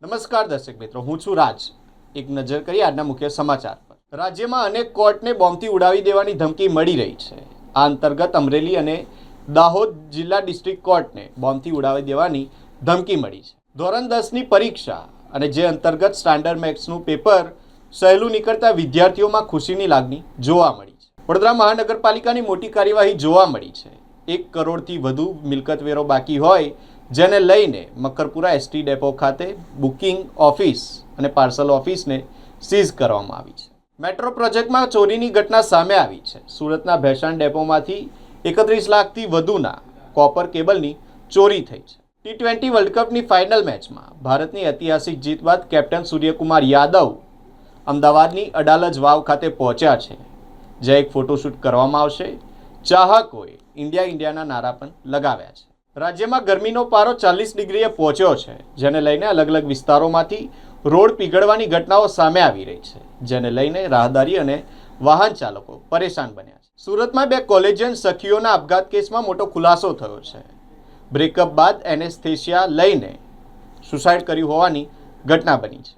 નમસ્કાર દર્શક મિત્રો, હું છું રાજ. એક નજર કરી આજના મુખ્ય સમાચાર પર. રાજ્યમાં અનેક કોર્ટને બોમ્બથી ઉડાવી દેવાની ધમકી મળી રહી છે. આ અંતર્ગત અમરેલી અને દાહોદ જિલ્લા ડિસ્ટ્રિક્ટ કોર્ટને બોમ્બથી ઉડાવી દેવાની ધમકી મળી છે. ધોરણ 10ની પરીક્ષા અને જે અંતર્ગત સ્ટાન્ડર્ડ મેથ્સનું પેપર સહેલું નીકળતા વિદ્યાર્થીઓમાં ખુશીની લાગણી જોવા મળી છે. વડોદરા મહાનગરપાલિકાની મોટી કાર્યવાહી જોવા મળી છે. 1 કરોડથી વધુ મિલકત વેરો બાકી હોય જેને લઈને મકરપુરા એસટી ડેપો ખાતે બુકિંગ ઓફિસ અને પાર્સલ ઓફિસને સીઝ કરવામાં આવી છે. મેટ્રો પ્રોજેક્ટમાં ચોરીની ઘટના સામે આવી છે. સુરતના ભેસાણ ડેપોમાંથી 31 લાખથી વધુના કોપર કેબલની ચોરી થઈ છે. T20 વર્લ્ડ કપની ફાઇનલ મેચમાં ભારતની ઐતિહાસિક જીત બાદ કેપ્ટન સૂર્યકુમાર યાદવ અમદાવાદની અડાલજ વાવ ખાતે પહોંચ્યા છે, જ્યાં એક ફોટોશૂટ કરવામાં આવશે. ચાહકોએ ઇન્ડિયાના નારા પણ લગાવ્યા છે. રાજ્યમાં ગરમીનો પારો 40 ડિગ્રીએ પહોંચ્યો છે, જેને લઈને અલગ અલગ વિસ્તારોમાંથી રોડ પીગળવાની ઘટનાઓ સામે આવી રહી છે, જેને લઈને રાહદારી અને વાહન ચાલકો પરેશાન બન્યા છે. સુરતમાં 2 કોલેજિયન સખીઓના આપઘાત કેસમાં મોટો ખુલાસો થયો છે. બ્રેકઅપ બાદ એનેસ્થેશિયા લઈને સુસાઇડ કર્યું હોવાની ઘટના બની છે.